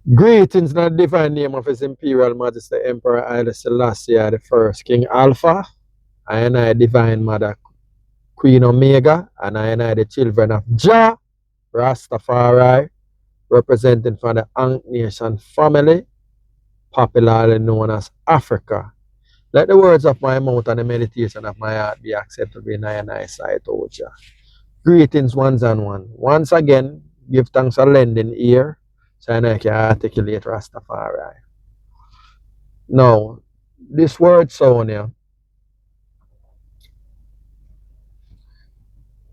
Greetings in the divine name of His Imperial Majesty Emperor Haile Selassie the First, King Alpha, I Divine Mother Queen Omega, and I the children of Jah Rastafari, representing for the Ankh Nation family, popularly known as Africa. Let the words of my mouth and the meditation of my heart be acceptable in I sight, O Jah. Greetings, ones and one. Once again, give thanks for lending ear, so I can articulate Rastafari. Now, this word Sonia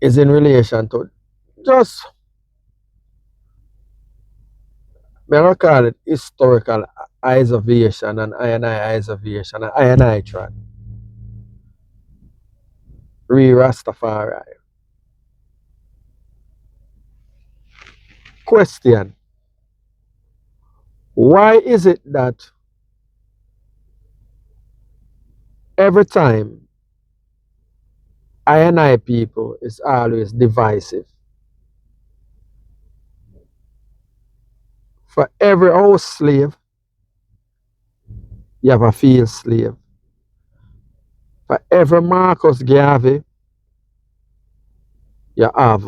is in relation to just, may I call it historical isolation and I isolation and I try. Rastafari. Question. Why is it that every time I people is always divisive? For every house slave, you have a field slave. For every Marcus Garvey, you have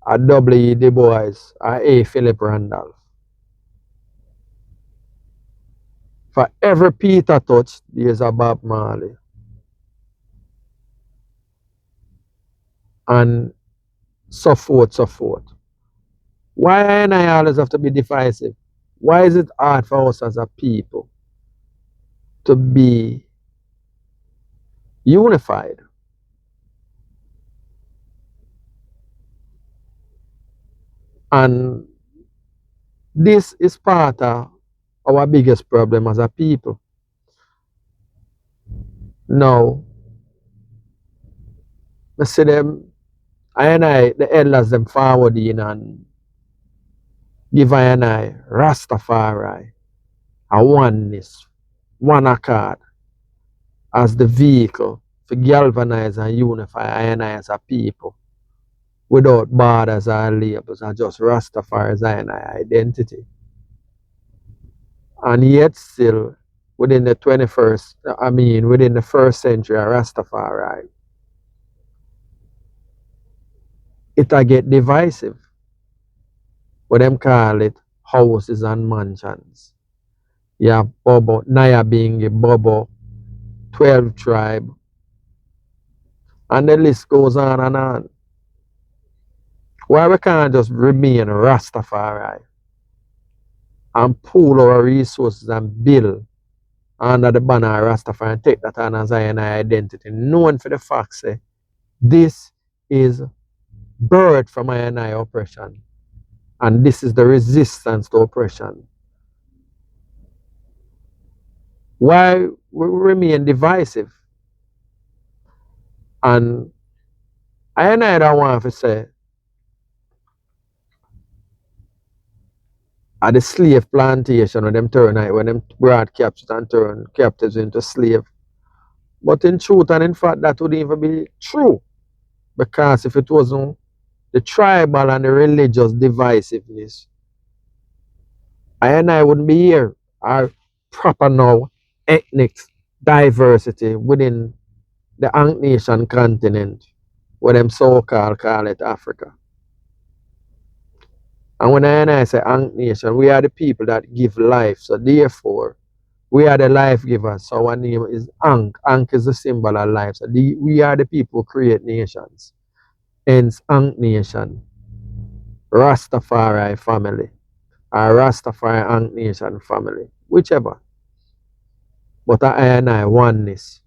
a W. Du Bois, a A. Philip Randolph. For every Peter touch, there's a Bob Marley. And so forth, so forth. Why I always have to be divisive? Why is it hard for us as a people to be unified? And this is part of our biggest problem as a people. Now, I see them, the elders, them forward in and give Rastafari, a oneness, one accord, as the vehicle to galvanize and unify I as a people without borders or labels and just Rastafari as I identity. And yet still within the 21st, within the first century of Rastafari, it'll get divisive. What them call it houses and mansions. You have Bobo, N.I.A being a Bobo, 12 tribe, and the list goes on and on. Why we can't just remain Rastafari and pool our resources and build under the banner of Rastafari and take that on as I identity, knowing for the fact say this is birth from I oppression, and this is the resistance to oppression. Why we remain divisive? And I don't want to say at the slave plantation when them turn out, when them brought captives and turn captives into slave. But in truth and in fact that wouldn't even be true. Because if it wasn't the tribal and the religious divisiveness, I wouldn't be here. Our proper now ethnic diversity within the Ankh Nation continent, what them so-called call it Africa. And when I say Ankh Nation, we are the people that give life. So therefore, we are the life givers. So our name is Ankh. Ankh is the symbol of life. So we are the people who create nations. Hence Ankh Nation, Rastafari family, or Rastafari Ankh Nation family, whichever. But I oneness.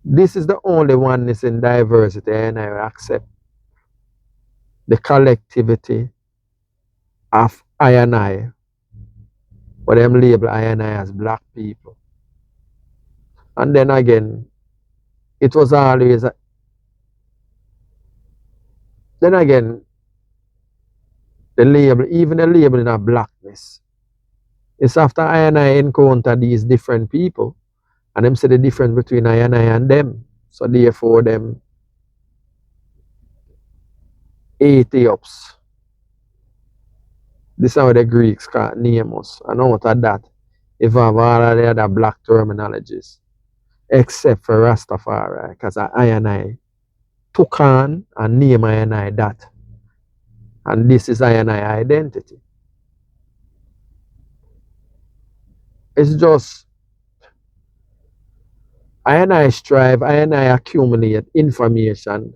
This is the only oneness in diversity I accept. The collectivity of I, but them label I as black people. And then again, it was always, then again, the label, even the labeling of blackness, it's after I encounter these different people, and them say the difference between I and them. So therefore, them Ethiops, This is how the Greeks name us. And out of that, if have all of the other black terminologies, except for Rastafari, because I and I took on and name I and I that. And this is I and I identity. It's just I and I strive, I and I accumulate information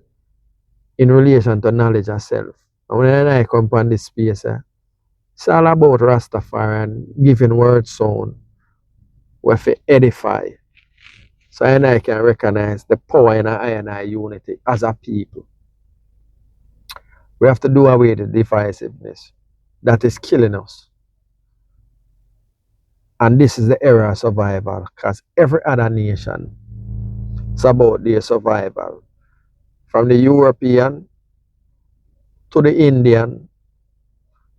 in relation to knowledge of self. And when I and I come on this space, it's all about Rastafari and giving word sound where to edify. So I and I can recognize the power in I and I unity as a people. We have to do away with the divisiveness that is killing us. And this is the era of survival because every other nation is about their survival. From the European to the Indian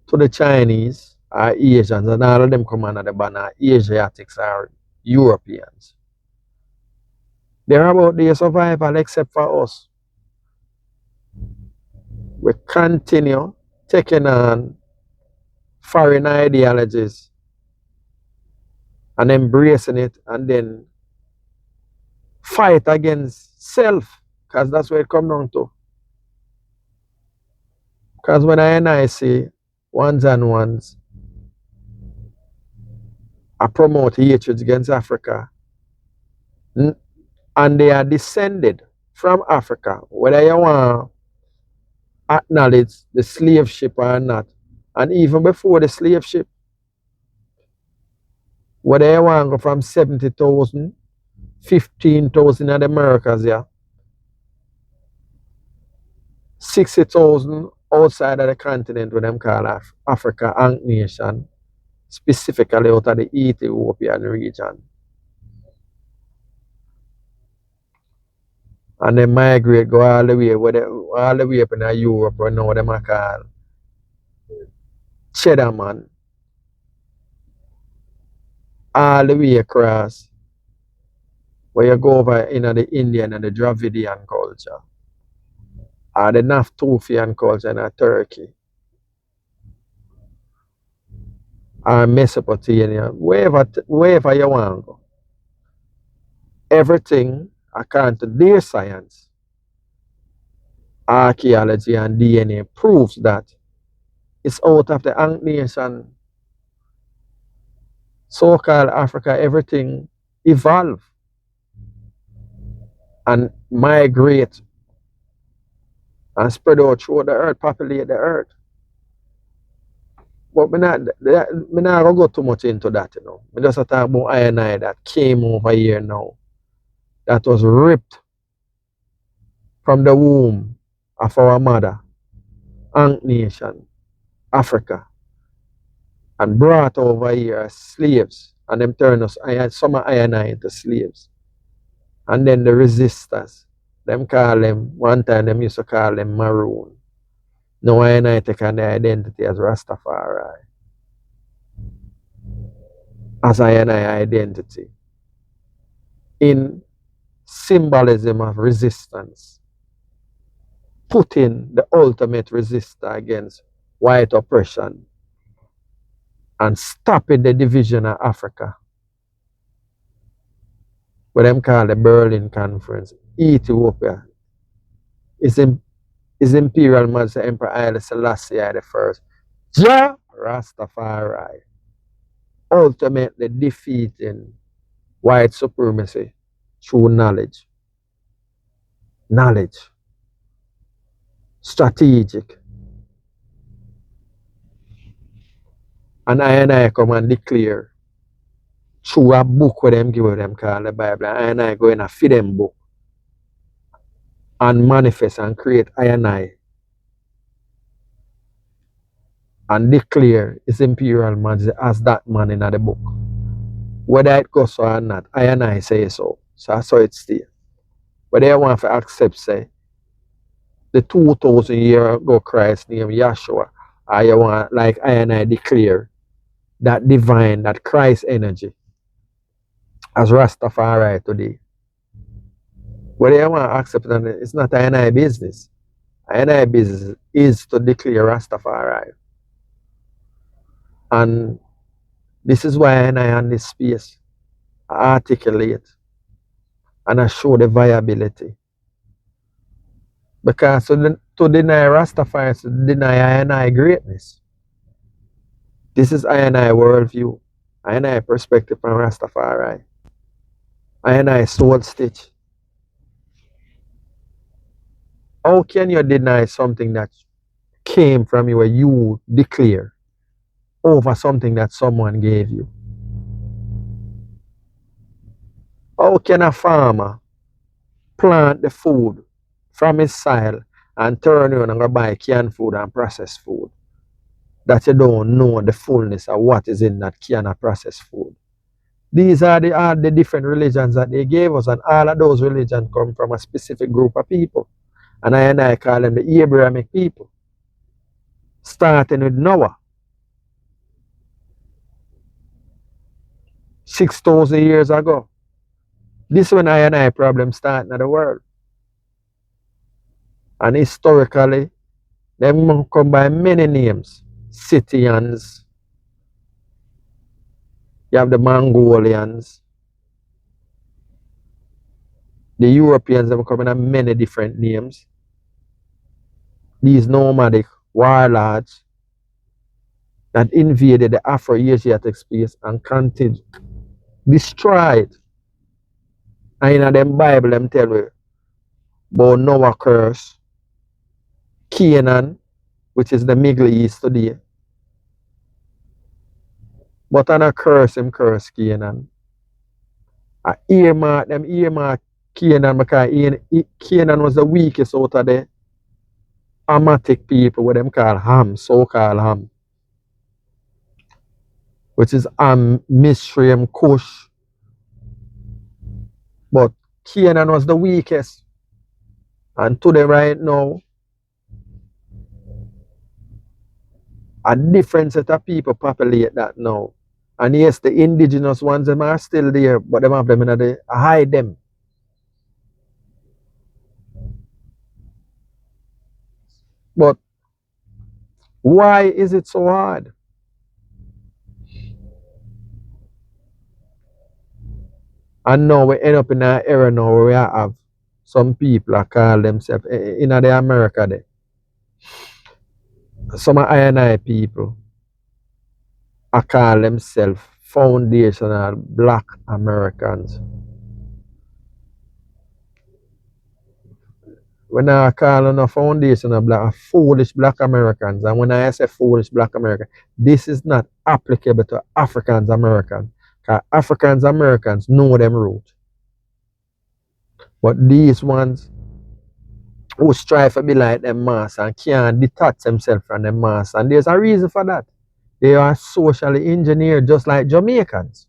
to the Chinese are Asians, and all of them come under the banner Asiatics are Europeans. They're about their survival except for us. We continue taking on foreign ideologies and embracing it and then fight against self, because that's what it comes down to. Because when I and I say ones and ones, I promote hatred against Africa, and they are descended from Africa, whether you want to acknowledge the slave ship or not, and even before the slave ship, whether you want to go from 70,000, 15,000 in the Americas, yeah, 60,000 outside of the continent, what them call Africa and nation, specifically out of the Ethiopian region. And then migrate, go all the way, all the way up in Europe, or now what them call Cheddar man, all the way across, where you go over in the Indian and the Dravidian culture, or the Naftufian culture in Turkey, or Mesopotamia, wherever you want to go. Everything, according to their science, archaeology and DNA proves that it's out of the Ant Nation, so-called Africa, everything evolved and migrate and spread out through the earth, populate the earth. But me not go too much into that, you know. Me just talk about I and I that came over here now, that was ripped from the womb of our mother, Ant Nation, Africa, and brought over here as slaves, and them turned us, some of I and I into slaves. And then the resistors, them call them, one time them used to call them maroon. Now I and I take on the identity as Rastafari, as I and I identity, in symbolism of resistance, putting the ultimate resistor against white oppression and stopping the division of Africa. What them call the Berlin Conference. Ethiopia is Imperial Master Emperor Haile Selassie I. Jah Rastafari, ultimately defeating white supremacy through knowledge. Knowledge. Strategic. And I come and declare through a book where them give them called the Bible. And I go in a feed them book and manifest and create and declare his imperial majesty as that man in the book. Whether it goes so or not, I say so. So that's how it stays. Whether you want to accept, say, the 2,000 year ago Christ named Yahshua, or you want, like I declare, that divine, that Christ energy as Rastafari today. Whether you want to accept it, it's not I business. I business is to declare Rastafari. And this is why I on this space I articulate and I show the viability. Because to deny Rastafari is to deny I greatness. This is I worldview, I perspective on Rastafari, I soul stitch. How can you deny something that came from you where you declare over something that someone gave you? How can a farmer plant the food from his soil and turn around and go buy canned food and processed food that you don't know the fullness of what is in that can of processed food? These are the different religions that they gave us, and all of those religions come from a specific group of people. And I call them the Abrahamic people, starting with Noah, 6,000 years ago. This when I problem starting in the world. And historically, them come by many names. Scythians, you have the Mongolians, the Europeans have come in many different names. These nomadic warlords that invaded the Afro-Asiatic space and continued destroyed. And in them Bible, them tell you about Noah curse, Canaan, which is the Middle East today. But on a curse, him curse Canaan. I earmark Canaan because Canaan was the weakest out of the Hamitic people, what them call Ham, so-called Ham, which is Mizraim, Cush. But Canaan was the weakest. And today, right now, a different set of people populate that now. And yes, the indigenous ones, them are still there, but them have them in the hide them. But why is it so hard? And now we end up in an era now where we have some people that call themselves in the America there. Some of I people I call themselves foundational black Americans. When I call them a foundational black, foolish black Americans, and when I say foolish black American, this is not applicable to Africans Americans. Because Africans Americans know them root. But these ones who strive to be like them mass and can't detach themselves from them mass, and there's a reason for that. They are socially engineered just like Jamaicans.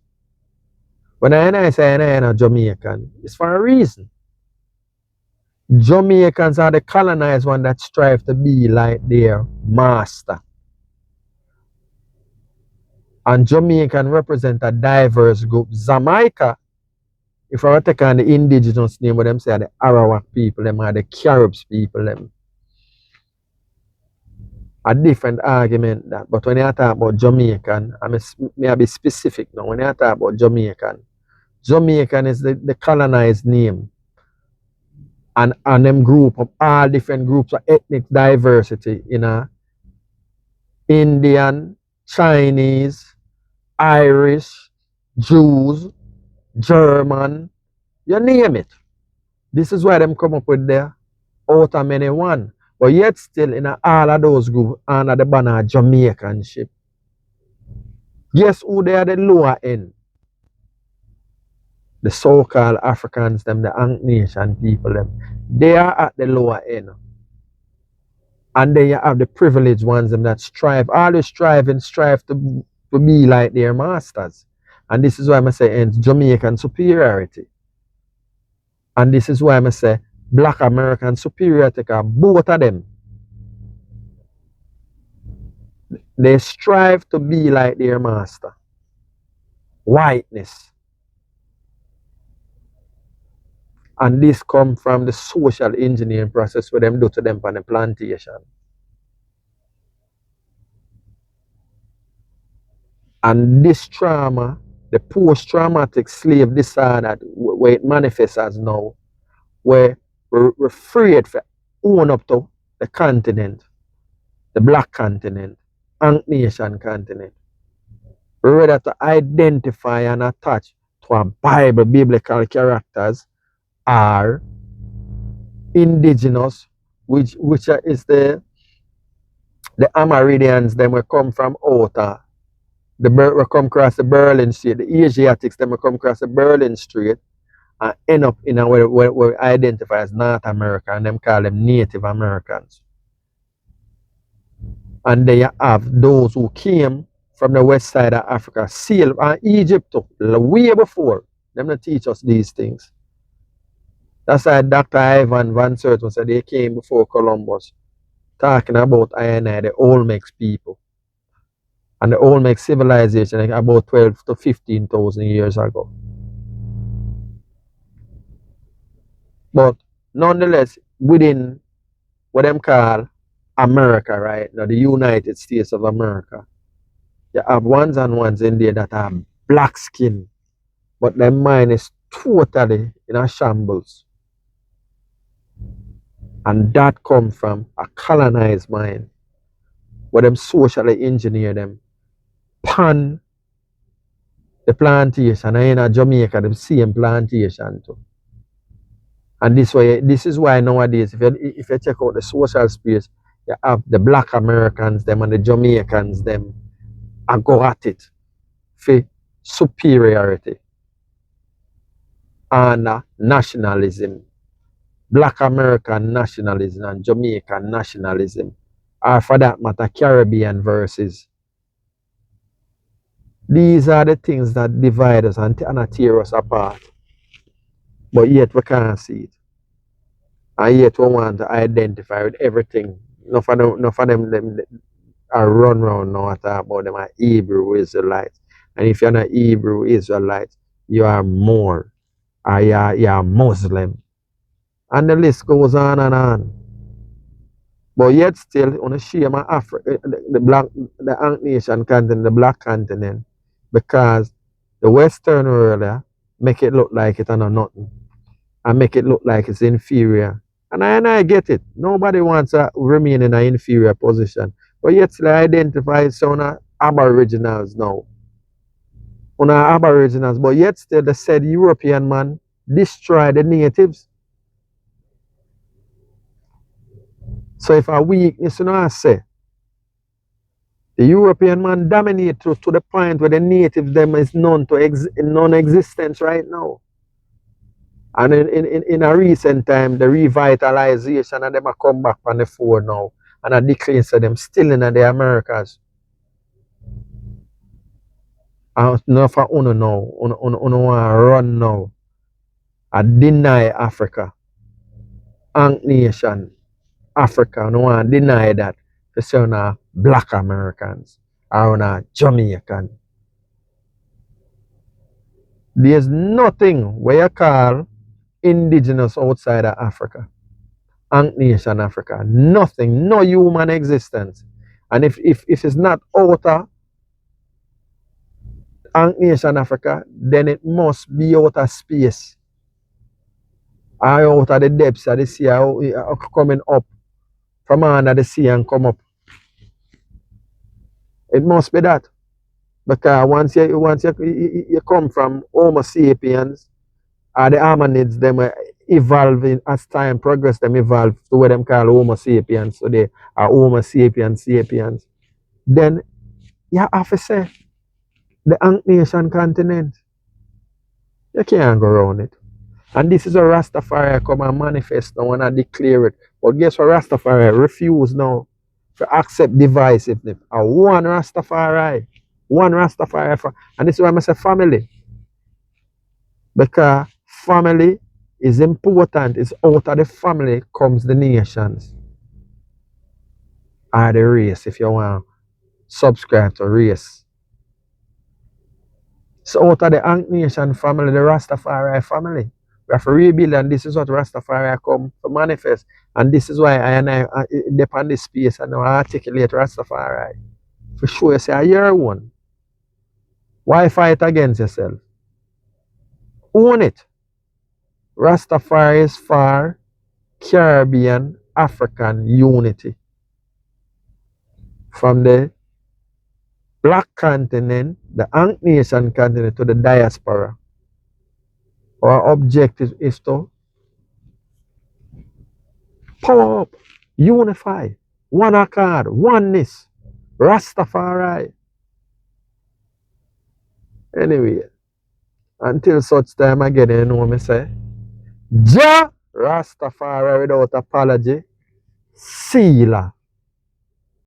When I say I am a Jamaican, it's for a reason. Jamaicans are the colonized one that strive to be like their master. And Jamaican represent a diverse group. Jamaica, if I take on the indigenous name, what them say are the Arawak people, them are the Caribs people, them. A different argument that. But when you talk about Jamaican, may I be specific now. When you talk about Jamaican, Jamaican is the colonized name. And them group of all different groups of ethnic diversity, Indian, Chinese, Irish, Jews, German, you name it. This is why them come up with their out of many one. But yet still in all of those groups under the banner of Jamaicanship. Guess who they are the lower end? The so-called Africans, them, the Ant Nation people, them. They are at the lower end. And then you have the privileged ones, them that always strive to be like their masters. And this is why I say it's Jamaican superiority. And this is why I say Black American superiority, because both of them, they strive to be like their master. Whiteness. And this comes from the social engineering process where them do to them on the plantation. And this trauma, the post-traumatic slave disorder, where it manifests as now, where we're afraid to own up to the continent, the black continent, Nation continent. We're ready to identify and attach to a Bible, biblical characters, are indigenous, which is the Amerindians, them will come from outer. The will come across the Berlin Strait. The Asiatics, them will come across the Berlin Strait and end up in a where we identify as North America, and them call them Native Americans. And then you have those who came from the west side of Africa, sailed and Egypt too, way before. Them not teach us these things. That's why Dr. Ivan Van Serton said they came before Columbus, talking about I&I, the Olmecs people. And the Olmec civilization, like about 12 to 15,000 years ago. But nonetheless, within what them call America, right now, the United States of America, you have ones and ones in there that have black skin, but their mind is totally in a shambles. And that comes from a colonized mind, where them socially engineer them pan the plantation, and in Jamaica, the same plantation too. And this is why nowadays, if you check out the social space, you have the black Americans, them, and the Jamaicans, them, are go at it for superiority and nationalism. Black American nationalism and Jamaican nationalism, or for that matter, Caribbean versus. These are the things that divide us and tear us apart. But yet we can't see it. And yet we want to identify with everything. Enough of them are run around now and talk about them are Hebrew Israelites. And if you're not Hebrew Israelite, you are more. Or you're Muslim. And the list goes on and on. But yet still, on the shame of Africa, the Nation continent, the black continent, because the Western world make it look like it and nothing. And make it look like it's inferior. And I get it. Nobody wants to remain in an inferior position. But yet still identify some aboriginals now. On aboriginals, but yet still the said European man destroy the natives. So if a weakness, I say, the European man dominate to the point where the native them is non-existence right now. And in a recent time, the revitalization of them a come back on the fore now. And I declare so them still in the Americas. And enough for uno now. Uno want to run now. I deny Africa. Nation. Africa. Uno want to deny that. To say on black Americans. Or on Jamaican. There's nothing where you call indigenous outside of Africa. Nation Africa. Nothing. No human existence. And if it's not outer Nation Africa, then it must be outer space. Or out of the depths of the sea, coming up from under the sea and come up. It must be that. Because once you come from Homo sapiens, or the hominids, them evolving as time progress, them evolve to what them call Homo sapiens. So they are Homo sapiens. Then you have to say the Nation continent. You can't go around it. And this is a Rastafari come and manifest now and I declare it. But guess what Rastafari refuse now to accept divisiveness. One Rastafari. And this is why I say family. Because family is important. It's out of the family comes the nations. Or the race, if you want to subscribe to race. So out of the Nation family, the Rastafari family. We have to rebuild, and this is what Rastafari come to manifest. And this is why I depend this space and I articulate Rastafari. For sure, say I hear one. Why fight against yourself? Own it. Rastafari is for Caribbean African unity. From the black continent, the N.I.A continent to the diaspora. Our objective is to power up, unify, one accord, oneness, Rastafari. Anyway, until such time again, you know me say, Ja Rastafari without apology, Sealer.